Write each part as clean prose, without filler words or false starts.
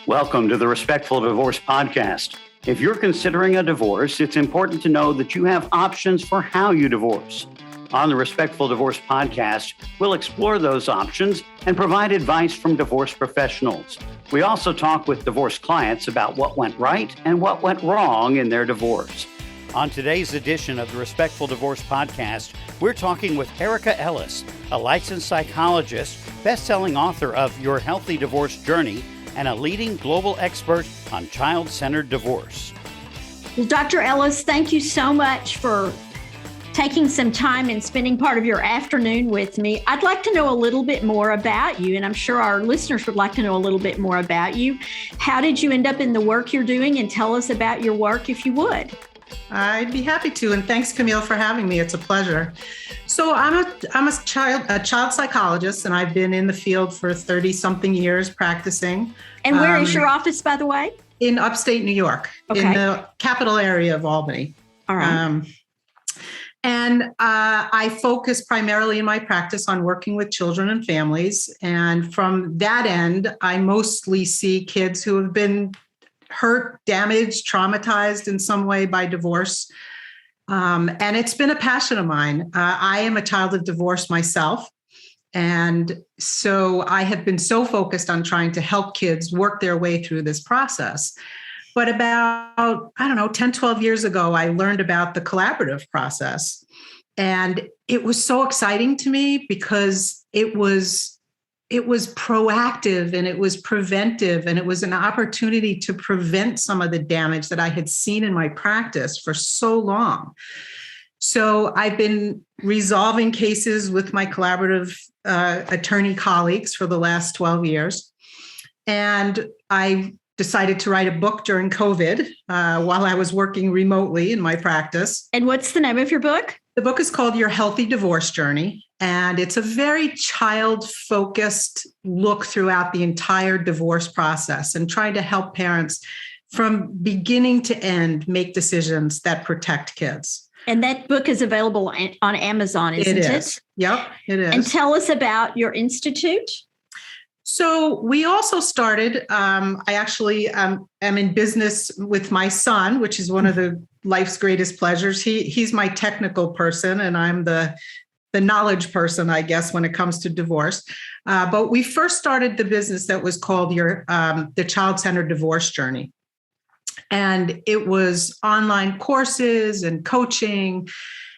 Welcome to the Respectful Divorce Podcast. If you're considering a divorce, it's important to know that you have options for how you divorce. On the Respectful Divorce Podcast, we'll explore those options and provide advice from divorce professionals. We also talk with divorce clients about what went right and what went wrong in their divorce. On today's edition of the Respectful Divorce Podcast, we're talking with Erica Ellis, a licensed psychologist, best-selling author of Your Healthy Divorce Journey, and a leading global expert on child-centered divorce. Well, Dr. Ellis, thank you so much for taking some time and spending part of your afternoon with me. I'd like to know a little bit more about you, and I'm sure our listeners would like to know a little bit more about you. How did you end up in the work you're doing? And tell us about your work if you would. I'd be happy to. And thanks, Camille, for having me. It's a pleasure. So I'm a child psychologist, and I've been in the field for 30-something years practicing. And where is your office, by the way? In upstate New York, in the capital area of Albany. All right. I focus primarily in my practice on working with children and families. And from that end, I mostly see kids who have been hurt, damaged, traumatized in some way by divorce. And it's been a passion of mine. I am a child of divorce myself. And so I have been so focused on trying to help kids work their way through this process. But about, 10, 12 years ago, I learned about the collaborative process. And it was so exciting to me because it was proactive and it was preventive, and it was an opportunity to prevent some of the damage that I had seen in my practice for so long. So I've been resolving cases with my collaborative attorney colleagues for the last 12 years. And I decided to write a book during COVID while I was working remotely in my practice. And what's the name of your book? The book is called Your Healthy Divorce Journey. And it's a very child-focused look throughout the entire divorce process and trying to help parents from beginning to end make decisions that protect kids. And that book is available on Amazon, isn't it? It is. Yep, it is. And tell us about your institute. So we also started, I actually am in business with my son, which is one of the life's greatest pleasures. He's my technical person, and I'm the knowledge person, I guess, when it comes to divorce. But we first started the business that was called the Child-Centered Divorce Journey. And it was online courses and coaching.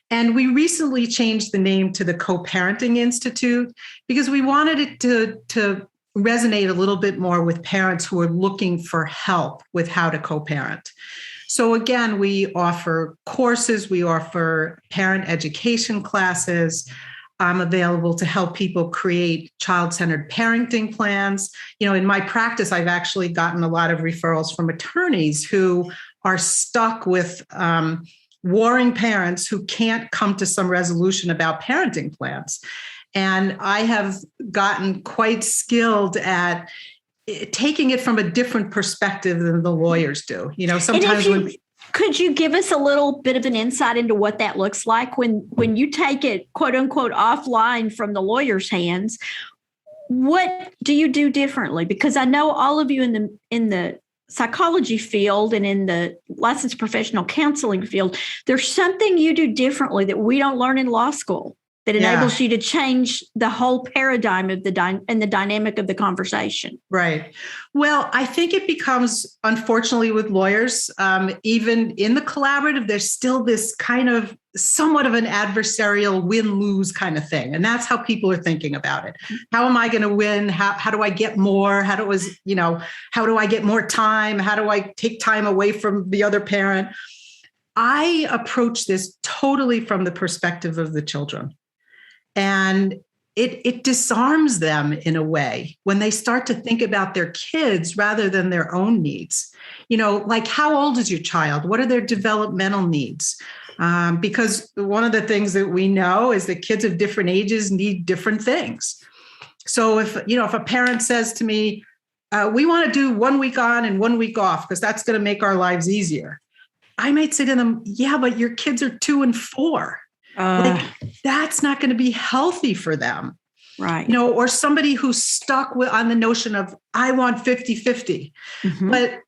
And we recently changed the name to the Co-Parenting Institute because we wanted it to resonate a little bit more with parents who are looking for help with how to co-parent. So again, we offer courses, we offer parent education classes. I'm available to help people create child-centered parenting plans. In my practice, I've actually gotten a lot of referrals from attorneys who are stuck with warring parents who can't come to some resolution about parenting plans. And I have gotten quite skilled at taking it from a different perspective than the lawyers do. Sometimes could you give us a little bit of an insight into what that looks like when you take it, quote unquote, offline from the lawyer's hands? What do you do differently? Because I know all of you in the psychology field and in the licensed professional counseling field, there's something you do differently that we don't learn in law school that enables you to change the whole paradigm of the dynamic of the conversation. Right. Well, I think it becomes, unfortunately, with lawyers, even in the collaborative, there's still this kind of somewhat of an adversarial win-lose kind of thing. And that's how people are thinking about it. How am I going to win? How do I get more? How do I get more time? How do I take time away from the other parent? I approach this totally from the perspective of the children. And it disarms them in a way when they start to think about their kids rather than their own needs. Like, how old is your child? What are their developmental needs? Because one of the things that we know is that kids of different ages need different things. So if a parent says to me, we want to do 1 week on and 1 week off because that's going to make our lives easier, I might say to them, yeah, but your kids are 2 and 4. That's not going to be healthy for them. Right. Or somebody who's stuck on the notion of, I want 50-50, but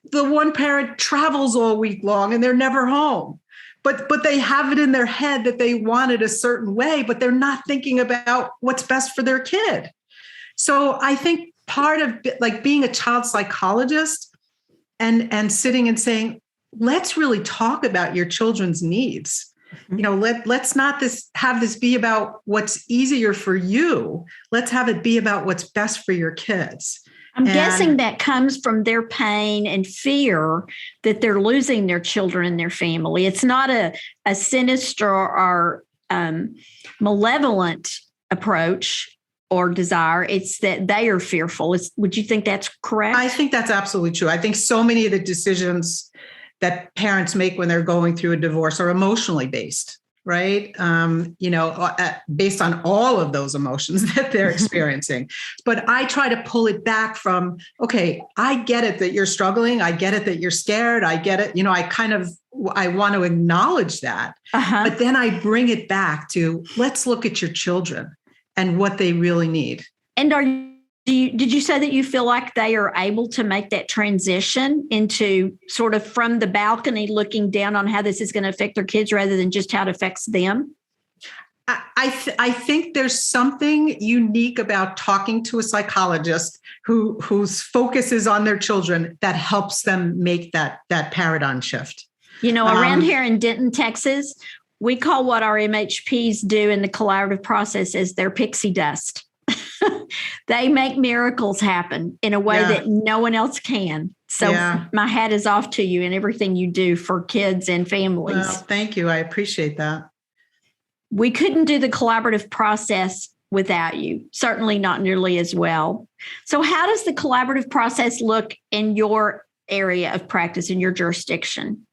the one parent travels all week long and they're never home. But they have it in their head that they want it a certain way, but they're not thinking about what's best for their kid. So I think part of like being a child psychologist and sitting and saying, let's really talk about your children's needs. Let's not have this be about what's easier for you. Let's have it be about what's best for your kids. I'm guessing that comes from their pain and fear that they're losing their children and their family. It's not a sinister or malevolent approach or desire. It's that they are fearful. Would you think that's correct? I think that's absolutely true. I think so many of the decisions that parents make when they're going through a divorce are emotionally based, right? Based on all of those emotions that they're experiencing. But I try to pull it back from, okay, I get it that you're struggling. I get it that you're scared. I get it. I want to acknowledge that. But then I bring it back to, let's look at your children and what they really need. And did you say that you feel like they are able to make that transition into sort of from the balcony looking down on how this is going to affect their kids rather than just how it affects them? I think there's something unique about talking to a psychologist whose focus is on their children that helps them make that paradigm shift. Around here in Denton, Texas, we call what our MHPs do in the collaborative process as their pixie dust. They make miracles happen in a way that no one else can. So my hat is off to you and everything you do for kids and families. Well, thank you. I appreciate that. We couldn't do the collaborative process without you, certainly not nearly as well. So how does the collaborative process look in your area of practice, in your jurisdiction?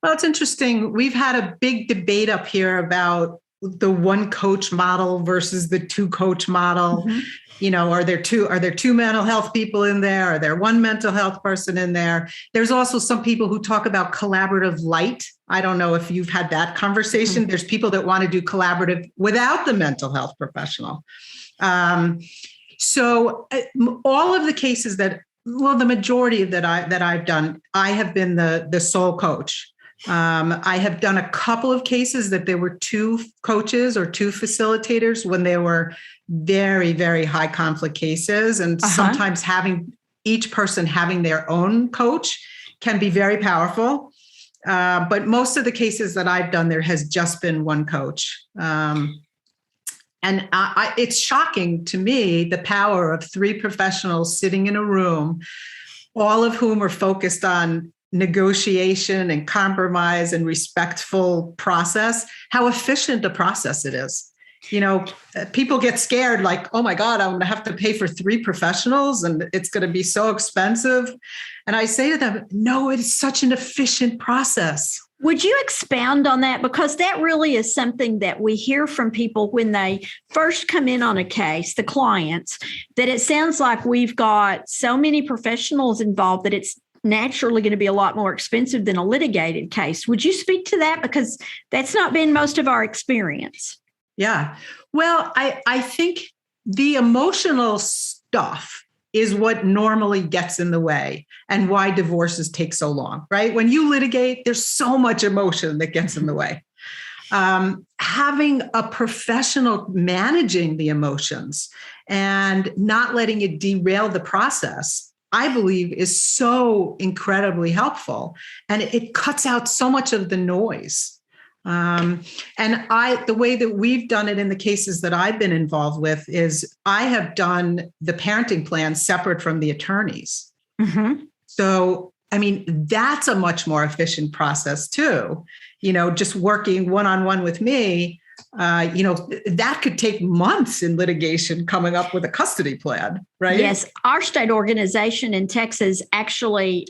Well, it's interesting. We've had a big debate up here about the one coach model versus the two coach model. Are there two mental health people in there? Are there one mental health person in there? There's also some people who talk about collaborative light. I don't know if you've had that conversation. There's people that want to do collaborative without the mental health professional. So all of the cases the majority that I've done, I have been the sole coach. I have done a couple of cases that there were two coaches or two facilitators when they were very, very high conflict cases. And sometimes having each person having their own coach can be very powerful. But most of the cases that I've done, there has just been one coach. And it's shocking to me, the power of three professionals sitting in a room, all of whom are focused on negotiation and compromise and respectful process, how efficient a process it is. People get scared like, oh my God, I'm going to have to pay for three professionals and it's going to be so expensive. And I say to them, no, it is such an efficient process. Would you expound on that? Because that really is something that we hear from people when they first come in on a case, the clients, that it sounds like we've got so many professionals involved that it's naturally going to be a lot more expensive than a litigated case. Would you speak to that? Because that's not been most of our experience. Yeah. Well, I think the emotional stuff is what normally gets in the way and why divorces take so long, right? When you litigate, there's so much emotion that gets in the way. Having a professional managing the emotions and not letting it derail the process, I believe, is so incredibly helpful. And it cuts out so much of the noise. The way that we've done it in the cases that I've been involved with is I have done the parenting plan separate from the attorneys. So, that's a much more efficient process too. Just working one-on-one with me, that could take months in litigation coming up with a custody plan, right? Yes. Our state organization in Texas, actually,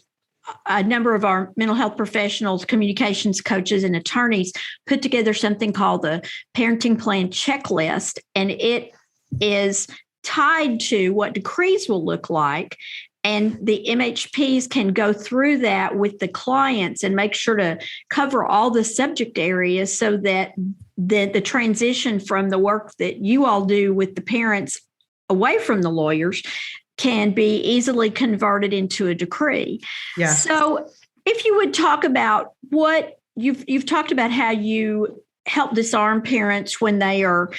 a number of our mental health professionals, communications coaches, and attorneys put together something called the Parenting Plan Checklist. And it is tied to what decrees will look like. And the MHPs can go through that with the clients and make sure to cover all the subject areas so that the transition from the work that you all do with the parents away from the lawyers can be easily converted into a decree. Yeah. So if you would talk about what you've talked about how you help disarm parents when they are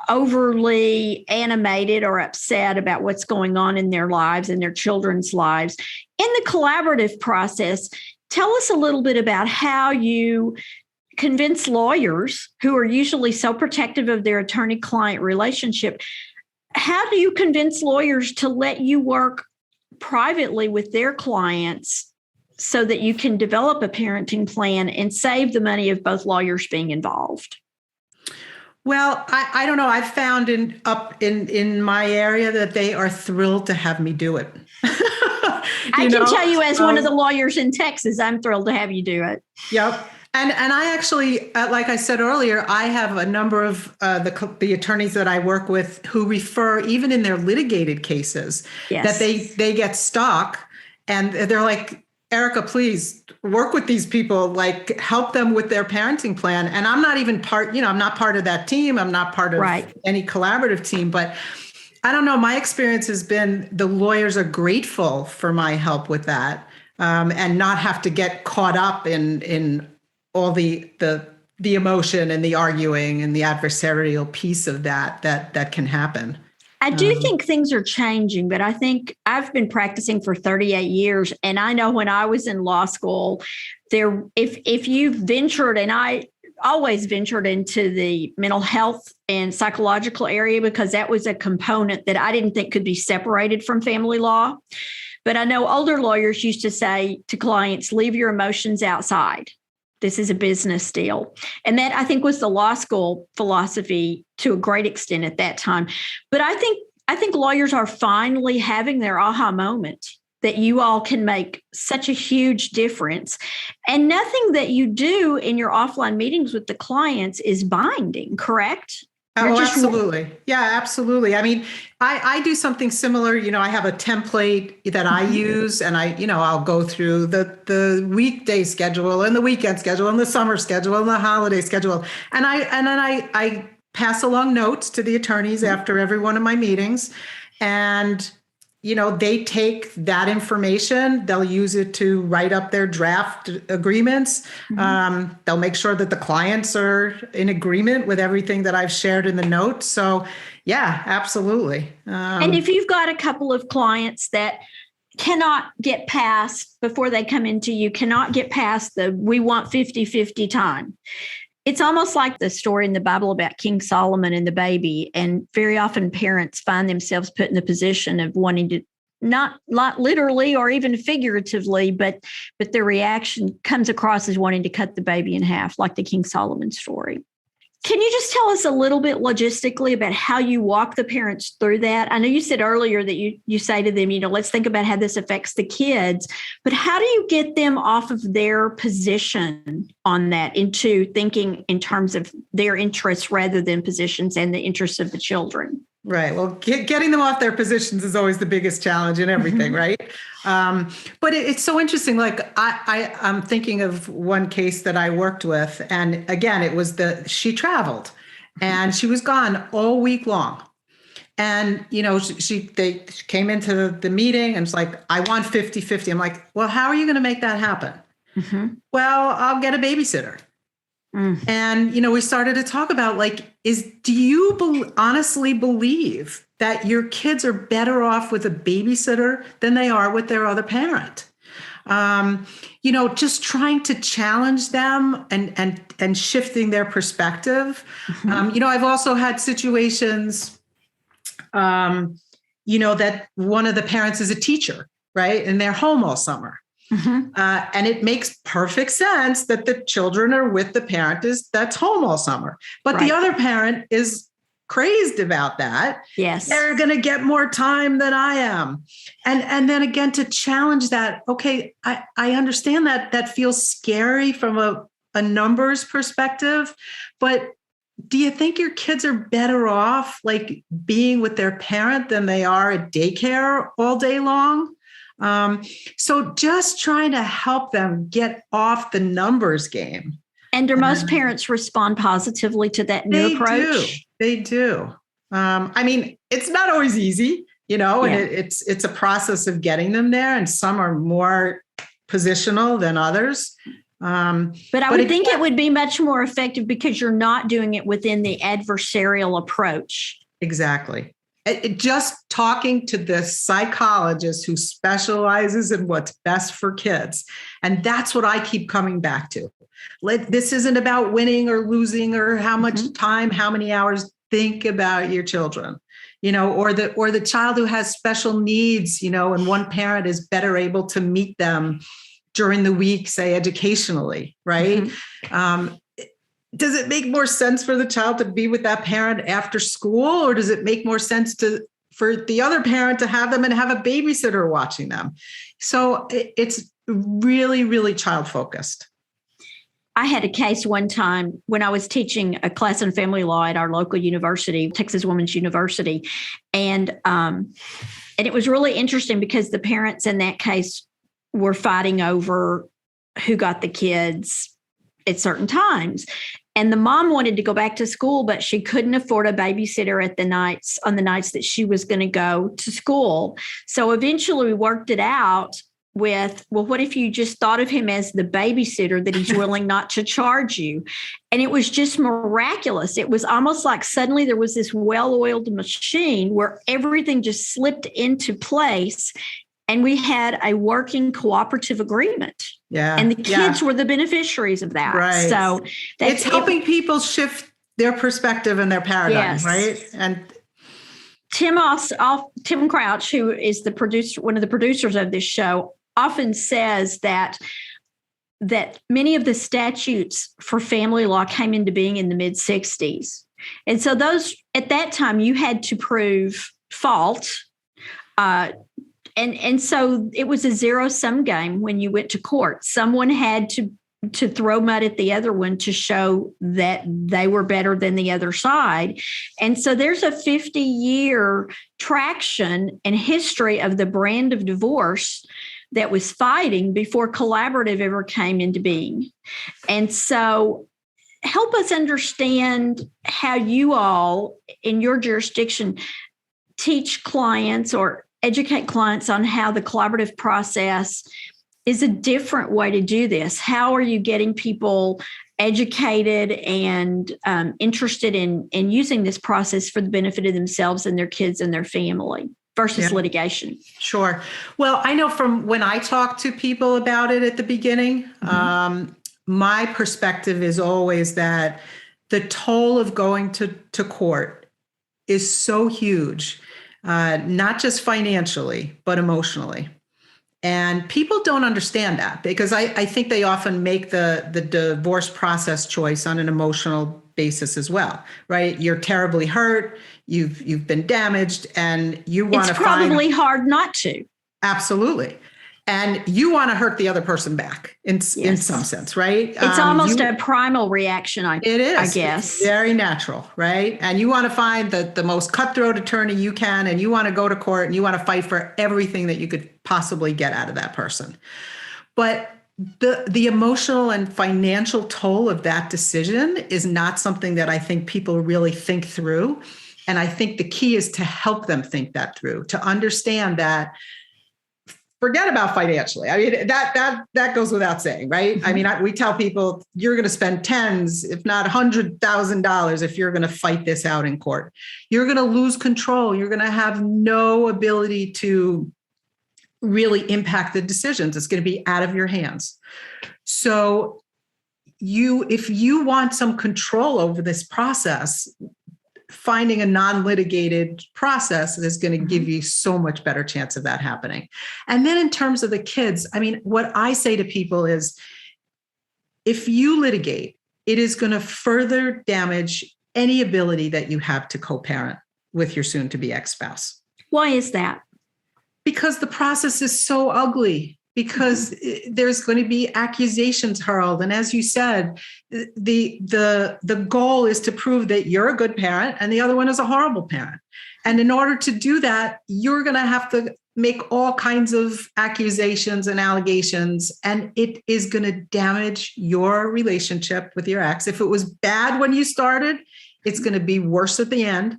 overly animated or upset about what's going on in their lives and their children's lives. In the collaborative process, tell us a little bit about how you convince lawyers who are usually so protective of their attorney-client relationship. How do you convince lawyers to let you work privately with their clients so that you can develop a parenting plan and save the money of both lawyers being involved? Well, I don't know. I've found in my area that they are thrilled to have me do it. I can tell you, as one of the lawyers in Texas, I'm thrilled to have you do it. Yep. And I actually, like I said earlier, I have a number of the attorneys that I work with who refer, even in their litigated cases, that they get stuck, and they're like, Erica, please work with these people, like help them with their parenting plan. And I'm not even I'm not part of that team. I'm not part of any collaborative team, but I don't know. My experience has been the lawyers are grateful for my help with that, and not have to get caught up in all the emotion and the arguing and the adversarial piece of that can happen. I do think things are changing, but I think I've been practicing for 38 years. And I know when I was in law school, if you ventured, and I always ventured into the mental health and psychological area because that was a component that I didn't think could be separated from family law. But I know older lawyers used to say to clients, leave your emotions outside. This is a business deal. And that, I think, was the law school philosophy to a great extent at that time. But I think lawyers are finally having their aha moment that you all can make such a huge difference. And nothing that you do in your offline meetings with the clients is binding, correct? Oh, absolutely. Yeah, absolutely. I mean, I do something similar. I have a template that I use, and I'll go through the weekday schedule and the weekend schedule and the summer schedule and the holiday schedule. And then I pass along notes to the attorneys after every one of my meetings. And they take that information, they'll use it to write up their draft agreements. Mm-hmm. They'll make sure that the clients are in agreement with everything that I've shared in the notes. So yeah, absolutely. And if you've got a couple of clients that cannot get past, before they come into you, cannot get past we want 50-50 time. It's almost like the story in the Bible about King Solomon and the baby. And very often parents find themselves put in the position of wanting to, not literally or even figuratively, but their reaction comes across as wanting to cut the baby in half, like the King Solomon story. Can you just tell us a little bit logistically about how you walk the parents through that? I know you said earlier that you say to them, let's think about how this affects the kids, but how do you get them off of their position on that into thinking in terms of their interests rather than positions and the interests of the children? Right. Well, getting them off their positions is always the biggest challenge in everything, right? But it's so interesting. Like I'm thinking of one case that I worked with, and again, it was she traveled, and she was gone all week long, and they came into the meeting and it's like, I want 50-50. I'm like, well, how are you going to make that happen? Mm-hmm. Well, I'll get a babysitter. And, we started to talk about do you honestly believe that your kids are better off with a babysitter than they are with their other parent? Just trying to challenge them and shifting their perspective. Mm-hmm. I've also had situations, that one of the parents is a teacher, right? And they're home all summer. Mm-hmm. And it makes perfect sense that the children are with the parent that's home all summer. But the other parent is crazed about that. Yes. They're going to get more time than I am. And then again, to challenge that, okay, I understand that feels scary from a numbers perspective, but do you think your kids are better off being with their parent than they are at daycare all day long? So just trying to help them get off the numbers game. And do most parents respond positively to that new approach? They do. I mean, it's not always easy, and it's a process of getting them there. And some are more positional than others. But I would think it would be much more effective because you're not doing it within the adversarial approach. Exactly. Just talking to the psychologist who specializes in what's best for kids. And that's what I keep coming back to. This isn't about winning or losing or how much time, how many hours. Think about your children, or the child who has special needs, and one parent is better able to meet them during the week, say educationally, right? Does it make more sense for the child to be with that parent after school, or does it make more sense for the other parent to have them and have a babysitter watching them? So it's really, really child focused. I had a case one time when I was teaching a class in family law at our local university, Texas Women's University. And it was really interesting because the parents in that case were fighting over who got the kids at certain times. And the mom wanted to go back to school, but she couldn't afford a babysitter on the nights that she was going to go to school. So eventually we worked it out with, well, what if you just thought of him as the babysitter that he's willing not to charge you? And it was just miraculous. It was almost like suddenly there was this well-oiled machine where everything just slipped into place and we had a working cooperative agreement. Yeah. And the kids were the beneficiaries of that. Right. So it's helping people shift their perspective and their paradigm, right? And Tim Crouch, who is the producer, one of the producers of this show, often says that many of the statutes for family law came into being in the mid-60s. And so those, at that time, you had to prove fault. And so it was a zero-sum game when you went to court. Someone had to throw mud at the other one to show that they were better than the other side. And so there's a 50-year traction and history of the brand of divorce that was fighting before collaborative ever came into being. And so help us understand how you all in your jurisdiction teach clients or educate clients on how the collaborative process is a different way to do this. How are you getting people educated and interested in using this process for the benefit of themselves and their kids and their family versus litigation? Sure. Well, I know from when I talk to people about it at the beginning, my perspective is always that the toll of going to court is so huge, not just financially, but emotionally. And people don't understand that because I think they often make the divorce process choice on an emotional basis as well, right? You're terribly hurt, you've been damaged, and you want to It's probably hard not to. Absolutely. And you want to hurt the other person back in some sense, right? It's almost a primal reaction, it is. I guess. It's very natural, right? And you want to find the most cutthroat attorney you can, and you want to go to court and you want to fight for everything that you could possibly get out of that person. But the emotional and financial toll of that decision is not something that I think people really think through. And I think the key is to help them think that through, to understand that forget about financially. I mean, that goes without saying, right? I mean, we tell people you're going to spend tens, if not $100,000 if you're going to fight this out in court. You're going to lose control. You're going to have no ability to really impact the decisions. It's going to be out of your hands. So if you want some control over this process, finding a non-litigated process is going to give you so much better chance of that happening. And then in terms of the kids, I mean, what I say to people is, if you litigate, it is going to further damage any ability that you have to co-parent with your soon-to-be ex-spouse. Why is that? Because the process is so ugly. Because there's going to be accusations hurled. And as you said, the goal is to prove that you're a good parent and the other one is a horrible parent. And in order to do that, you're going to have to make all kinds of accusations and allegations, and it is going to damage your relationship with your ex. If it was bad when you started, it's going to be worse at the end.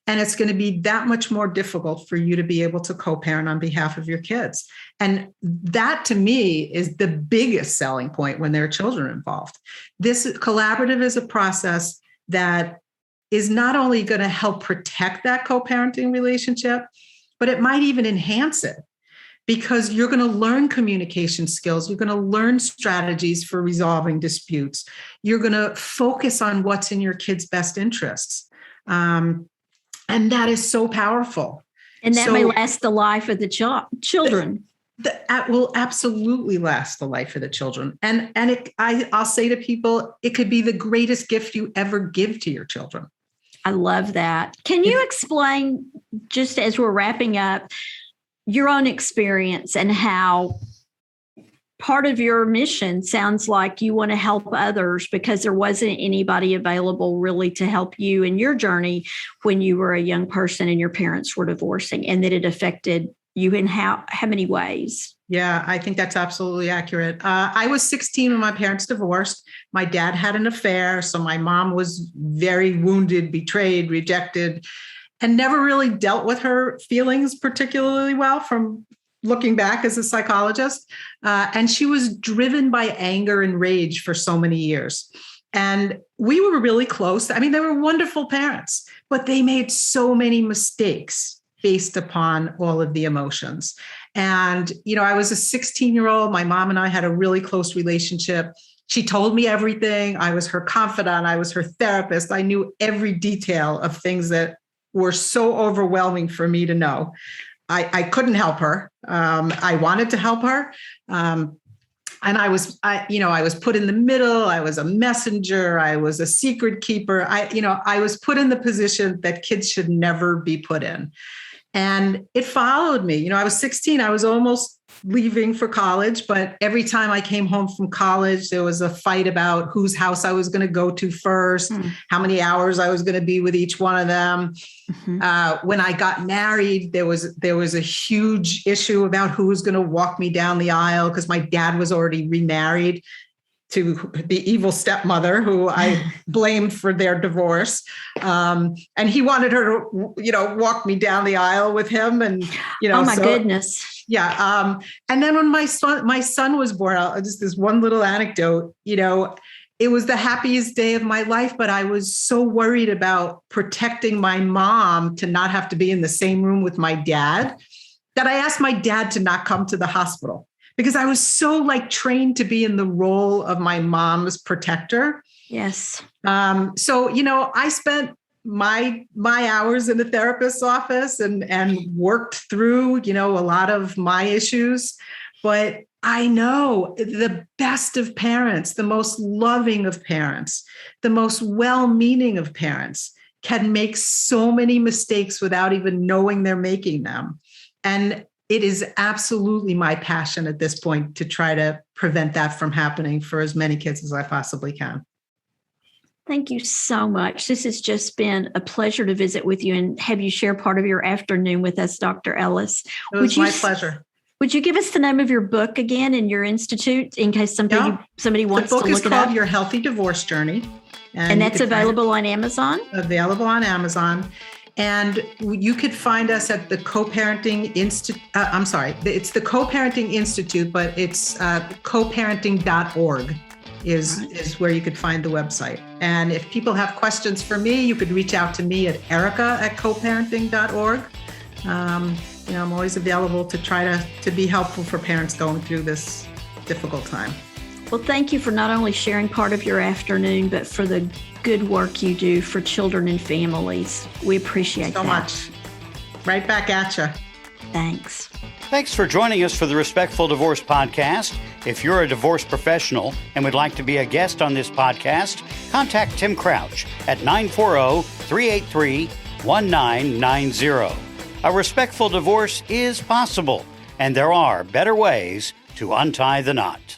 And it's going to be that much more difficult for you to be able to co-parent on behalf of your kids. And that, to me, is the biggest selling point when there are children involved. This collaborative is a process that is not only going to help protect that co-parenting relationship, but it might even enhance it, because you're going to learn communication skills. You're going to learn strategies for resolving disputes. You're going to focus on what's in your kids' best interests. And that is so powerful. And that may last the life of the children. That will absolutely last the life of the children. And I'll say to people, it could be the greatest gift you ever give to your children. I love that. Can you explain, just as we're wrapping up, your own experience and how part of your mission sounds like you want to help others because there wasn't anybody available really to help you in your journey when you were a young person and your parents were divorcing, and that it affected you in how many ways? Yeah, I think that's absolutely accurate. I was 16 when my parents divorced. My dad had an affair, so my mom was very wounded, betrayed, rejected, and never really dealt with her feelings particularly well from looking back as a psychologist. And she was driven by anger and rage for so many years. And we were really close. I mean, they were wonderful parents, but they made so many mistakes based upon all of the emotions. And, I was a 16-year-old. My mom and I had a really close relationship. She told me everything. I was her confidant. I was her therapist. I knew every detail of things that were so overwhelming for me to know. I couldn't help her. I wanted to help her. And I was put in the middle. I was a messenger. I was a secret keeper. I was put in the position that kids should never be put in. And it followed me. I was 16. I was almost leaving for college, but every time I came home from college, there was a fight about whose house I was going to go to first, how many hours I was going to be with each one of them. Mm-hmm. When I got married, there was a huge issue about who was going to walk me down the aisle, because my dad was already remarried to the evil stepmother who I blamed for their divorce. And he wanted her to, walk me down the aisle with him. And, oh my goodness. Yeah. And then when my son was born, just this one little anecdote, it was the happiest day of my life, but I was so worried about protecting my mom to not have to be in the same room with my dad that I asked my dad to not come to the hospital, because I was so trained to be in the role of my mom's protector. Yes. So, I spent my hours in the therapist's office and worked through, a lot of my issues. But I know the best of parents, the most loving of parents, the most well-meaning of parents can make so many mistakes without even knowing they're making them. And it is absolutely my passion at this point to try to prevent that from happening for as many kids as I possibly can. Thank you so much. This has just been a pleasure to visit with you and have you share part of your afternoon with us, Dr. Ellis. It was my pleasure. Would you give us the name of your book again and your institute in case somebody wants to look it up? The book is called Your Healthy Divorce Journey. And that's available on Amazon? Available on Amazon. And you could find us at the Co-Parenting Institute. It's the Co-Parenting Institute, but it's coparenting.org is where you could find the website. And if people have questions for me, you could reach out to me at erica@coparenting.org. I'm always available to try to be helpful for parents going through this difficult time. Well, thank you for not only sharing part of your afternoon, but for the good work you do for children and families. We appreciate that. So much. Right back at you. Thanks. Thanks for joining us for the Respectful Divorce Podcast. If you're a divorce professional and would like to be a guest on this podcast, contact Tim Crouch at 940-383-1990. A respectful divorce is possible, and there are better ways to untie the knot.